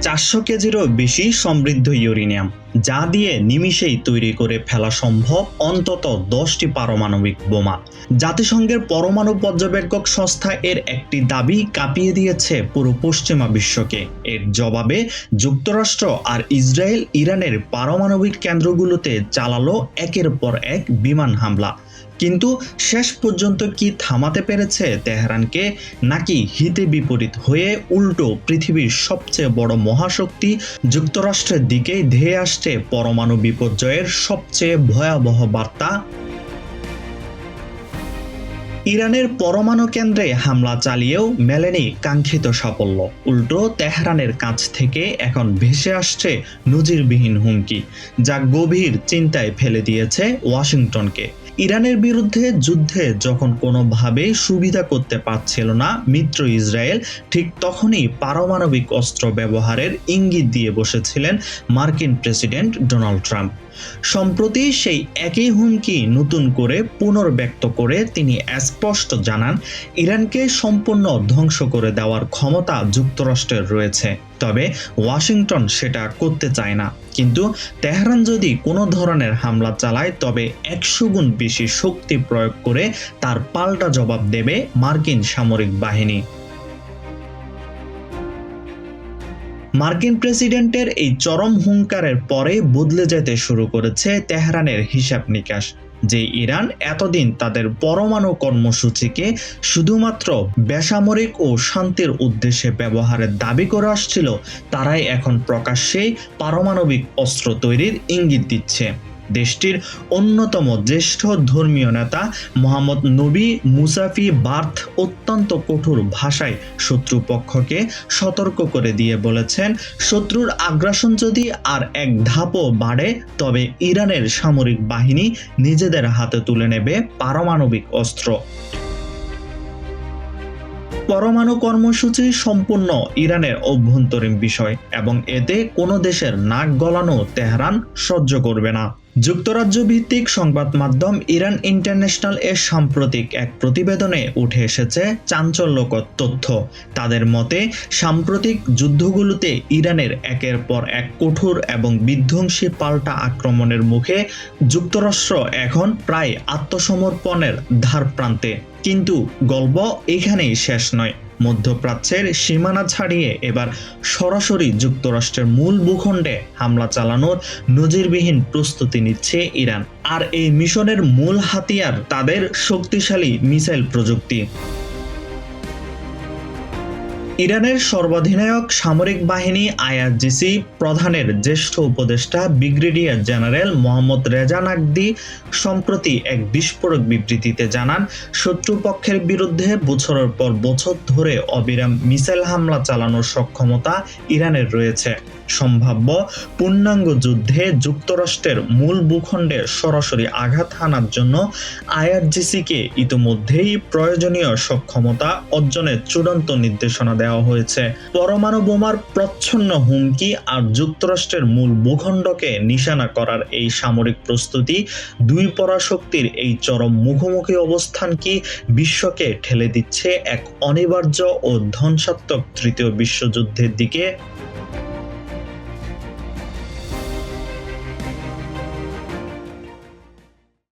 400 কেজিরও বেশি সমৃদ্ধ ইউরেনিয়াম, যা দিয়ে নিমিষেই তৈরি করে ফেলা সম্ভব অন্তত 10টি পারমাণবিক বোমা। জাতিসংঘের পরমাণু পর্যবেক্ষক সংস্থা এর একটি দাবি কাঁপিয়ে দিয়েছে পুরো পশ্চিমা বিশ্বকে। এর জবাবে যুক্তরাষ্ট্র আর ইসরায়েল ইরানের পারমাণবিক কেন্দ্রগুলোতে চালালো একের পর এক বিমান হামলা। কিন্তু শেষ পর্যন্ত কি থামাতে পেরেছে তেহরানকে, নাকি হিতে বিপরীত হয়ে উল্টো পৃথিবীর সবচেয়ে বড় মহাশক্তি যুক্তরাষ্ট্রের দিকেই ধেয়ে আসছে পরমাণু বিপর্যয়ের সবচেয়ে ভয়াবহ বার্তা? ইরানের পরমাণু কেন্দ্রে হামলা চালিয়েও মেলেনি কাঙ্ক্ষিত সাফল্য। উল্টো তেহরানের কাছ থেকে এখন ভেসে আসছে নজিরবিহীন হুমকি, যা গভীর চিন্তায় ফেলে দিয়েছে ওয়াশিংটনকে। ইরানের বিরুদ্ধে যুদ্ধে যখন কোনোভাবেই সুবিধা করতে পারছিল না মিত্র ইসরায়েল, ঠিক তখনই পারমাণবিক অস্ত্র ব্যবহারের ইঙ্গিত দিয়ে বসেছিলেন মার্কিন প্রেসিডেন্ট ডোনাল্ড ট্রাম্প। সম্প্রতি সেই একই হুমকি নতুন করে পুনর্ব্যক্ত করে তিনি স্পষ্ট জানান, ইরানকে সম্পূর্ণ ধ্বংস করে দেওয়ার ক্ষমতা যুক্তরাষ্ট্রের রয়েছে, তবে ওয়াশিংটন সেটা করতে চায় না। কিন্তু তেহরান যদি কোনো ধরনের হামলা চালায়, তবে 100 গুণ বেশি শক্তি প্রয়োগ করে তার পাল্টা জবাব দেবে মার্কিন সামরিক বাহিনী। মার্কিন প্রেসিডেন্টের এই চরম হুঙ্কারের পরে বদলে যেতে শুরু করেছে তেহরানের হিসাব নিকাশ। যে ইরান এতদিন তাদের পরমাণু কর্মসূচিকে শুধুমাত্র বেসামরিক ও শান্তির উদ্দেশ্যে ব্যবহারের দাবি করে আসছিল, তারাই এখন প্রকাশ্যেই পারমাণবিক অস্ত্র তৈরির ইঙ্গিত দিচ্ছে। দেশটির অন্যতম জ্যেষ্ঠ ধর্মীয় নেতা মোহাম্মদ নবী মুসাফি বার্থ অত্যন্ত কঠোর ভাষায় শত্রুপক্ষকে সতর্ক করে দিয়ে বলেছেন, শত্রুর আগ্রাসন যদি আর এক ধাপও বাড়ে, তবে ইরানের সামরিক বাহিনী নিজেদের হাতে তুলে নেবে পারমাণবিক অস্ত্র। পরমাণু কর্মসূচি সম্পূর্ণ ইরানের অভ্যন্তরীণ বিষয় এবং এতে কোনো দেশের নাক গলানো তেহরান সহ্য করবে না। যুক্তরাজ্য ভিত্তিক সংবাদ মাধ্যম ইরান ইন্টারন্যাশনাল এর সাম্প্রতিক এক প্রতিবেদনে উঠে এসেছে চাঞ্চল্যকর তথ্য। তাদের মতে, সাম্প্রতিক যুদ্ধগুলোতে ইরানের একের পর এক কঠোর এবং বিধ্বংসী পাল্টা আক্রমণের মুখে যুক্তরাষ্ট্র এখন প্রায় আত্মসমর্পণের ধারপ্রান্তে। কিন্তু গল্প এখানেই শেষ নয়। মধ্যপ্রাচ্যের সীমানা ছাড়িয়ে এবার সরাসরি যুক্তরাষ্ট্রের মূল ভূখণ্ডে হামলা চালানোর নজিরবিহীন প্রস্তুতি নিচ্ছে ইরান। আর এই মিশনের মূল হাতিয়ার তাদের শক্তিশালী মিসাইল প্রযুক্তি। ইরানের সর্বাধিনায়ক সামরিক বাহিনী আইআরজিসি প্রধানের জ্যেষ্ঠ উপদেষ্টা brigadier general Mohammad Reza Naqdi সম্প্রতি এক বিস্ফোরক বিবৃতিতে জানান, শত্রুপক্ষের বিরুদ্ধে বছরের পর বছর ধরে অবিরাম মিসাইল হামলা চালানোর সক্ষমতা ইরানের রয়েছে। সম্ভাব্য পূর্ণাঙ্গ যুদ্ধে যুক্তরাষ্ট্রের মূল ভূখণ্ডে সরাসরি আঘাত হানার জন্য আইআরজিসিকে ইতিমধ্যেই প্রয়োজনীয় সক্ষমতা অর্জনের চূড়ান্ত নির্দেশনা দেওয়া হয়েছে। পরমাণু বোমার প্রচ্ছন্ন হুমকি আর যুক্তরাষ্ট্রের মূল ভূখণ্ডকে নিশানা করার এই সামরিক প্রস্তুতি, দুই পরাশক্তির এই চরম মুখোমুখি অবস্থান কি বিশ্বকে ঠেলে দিচ্ছে এক অনিবার্য ও ধ্বংসাত্মক তৃতীয় বিশ্বযুদ্ধের দিকে?